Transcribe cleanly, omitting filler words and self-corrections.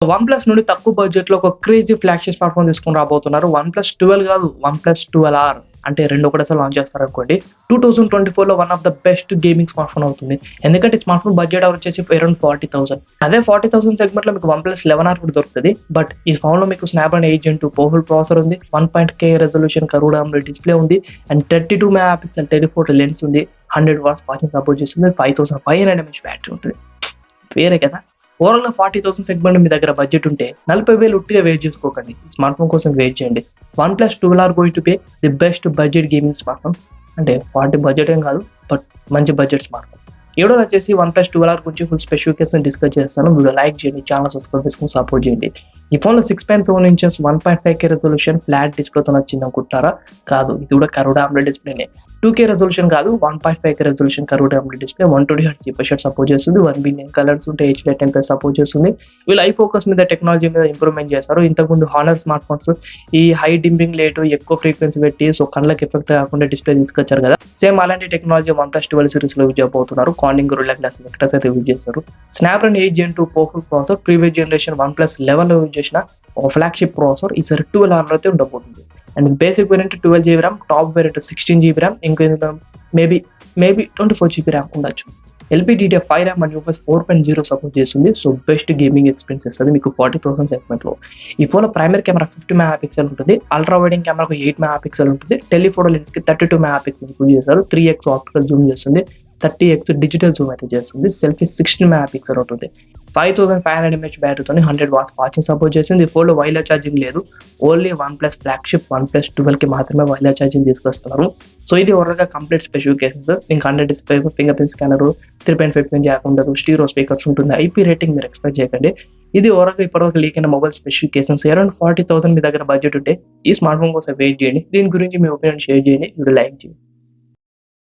One plus నుండి తక్కువ బడ్జెట్‌లో ఒక క్రేజీ ఫ్లాగ్‌షిప్ స్మార్ట్ ఫోన్ తీసుకొని రాబోతున్నారు. వన్ ప్లస్ 12 కాదు, వన్ ప్లస్ 12R అంటే 2 ఒకటేసారి లాంచ్ చేస్తారనుకోండి. 2024లో one of the best gaming smart phone అవుతుంది. ఎందుకంటే స్మార్ట్ ఫోన్ బడ్జెట్ వచ్చేసి అరౌండ్ 40,000. అదే 40,000 సెగ్మెంట్‌లో మీకు వన్ ప్లస్ 11R కూడా దొరుకుతది. బట్ ఈ ఫోన్‌లో మీకు స్నాప్‌డ్రాగన్ 8 జెన్ 2 పవర్‌ఫుల్ ప్రాసెసర్ ఉంది. 1.K resolution curved AMOLED display ఉంది. And 32 mega pixel telephoto lens ఉంది. 100 వాట్స్ ఛార్జింగ్ సపోర్ట్ చేస్తుంది. 5500 mAh బ్యాటరీ ఉంటుంది. వేరే కదా! ఓవరాల్‌గా 40,000 సెగ్మెంట్ మీ దగ్గర బడ్జెట్ ఉంటే 40,000 ఉట్టిగా వేస్ట్ చేసుకోకండి. స్మార్ట్ ఫోన్ కోసం వెయిట్ చేయండి. One plus 12R going to be the best budget gaming smart phone. అంటే 40 బడ్జెట్ ఏం కాదు. బట్ మంచి బడ్జెట్ స్మార్ట్ ఫోన్. ఈ వీడియోలో వచ్చేసి వన్ ప్లస్ 12R గురించి ఫుల్ స్పెసిఫికేషన్ డిస్కస్ చేస్తాను. వీడియో లైక్ చేయండి, ఛానల్ సబ్స్క్రైబ్ చేసుకొని సపోర్ట్ చేయండి. ఈ ఫోన్‌లో 6.7 ఇంచెస్ 1.5K రెజల్యూషన్ ఫ్లాట్ డిస్‌ప్లేతో వచ్చింది అనుకుంటారా? కాదు, ఇది కూడా కర్వ్డ్ AMOLED డిస్‌ప్లేనే. 2K రెజల్యూషన్ కాదు, 1.5K resolution curved AMOLED display 120 hertz refresh rate support చేస్తుంది. 1 బిలియన్ కలర్స్ ఉంటాయి. HDR10+ సపోర్ట్ చేస్తుంది. వీళ్ళు ఐ ఫోకస్ మీద టెక్నాలజీ మీద ఇంప్రూవ్‌మెంట్ చేస్తారు. ఇంతకుముందు హానర్ స్మార్ట్ ఫోన్స్ ఈ హై డిమ్మింగ్ లైట్ ఎక్కువ ఫ్రీక్వెన్సీ పెట్టి కళ్ళకి ఎఫెక్ట్ కాకుండా డిస్‌ప్లే తీసుకొచ్చారు కదా. సేమ్ అలాంటి టెక్నాలజీ వన్ ప్లస్ 12 సిరీస్‌లో యూజ్ చేయబోతున్నారు. కార్నింగ్ గొరిల్లా గ్లాస్ వెక్టర్స్ అయితే యూజ్ చేస్తారు. Snapdragon 8 gen 2 powerful processor previous generation one plus 11లో యూజ్ చేసిన ఒక ఫ్లాగ్‌షిప్ ప్రాసెసర్ ఈసారి 12R అయితే ఉండబోతుంది. And basic variant 12 GB ram, top variant 16 GB ram, ఇంకొంచెం మేబీ 24 GB ర్యామ్ ఉండొచ్చు. LPDDR5 ram and UFS 4.0 support చేస్తుంది. సో బెస్ట్ గేమింగ్ ఎక్స్పీరియన్స్ ఇస్తుంది మీకు 40,000 సెగ్మెంట్‌లో. ఈ ఫోన్‌లో ప్రైమరీ కెమెరా 50 మెగా పిక్సెల్ ఉంటుంది. అల్ట్రా వైడింగ్ కెమెరాకు 8 మెగా పిక్సెల్ ఉంటుంది. టెలిఫోటో లెన్స్‌కి 32 మెగా పిక్సెల్ యూజ్ చేశారు. 3x ఆప్టికల్ జూమ్ చేస్తుంది. 30x డిజిటల్ జూమ్ అయితే చేస్తుంది. సెల్ఫీ 16 మెగా పిక్సెల్ ఉంటుంది. 5500 mAh బ్యాటరీతోని 100 వాట్స్ ఛార్జింగ్ సపోర్ట్ చేసింది. ఈ ఫోన్‌లో వైర్లెస్ ఛార్జింగ్ లేదు. Only one plus flagship one plus 12కి మాత్రమే వైర్లెస్ ఛార్జింగ్ తీసుకొస్తున్నారు. సో ఇది ఓవరాల్‌గా కంప్లీట్ స్పెసిఫికేషన్స్. ఇంకా 100 display, finger print scanner, 3.5 Jack ఉండదు, స్టీరియో స్పీకర్స్ ఉంటుంది. IP రేటింగ్ మీరు ఎక్స్‌పెక్ట్ చేయకండి. ఇది ఓవరాల్‌గా ఇప్పటివరకు లీక్ అయిన మొబైల్ స్పెసిఫికేషన్స్. అరౌండ్ 40,000 మీ దగ్గర బడ్జెట్ ఉంటే ఈ స్మార్ట్ ఫోన్ కోసం వెయిట్ చేయండి. దీని గురించి మీ ఒపీనియన్ షేర్ చేయండి. వీడియో లైక్ చేయండి.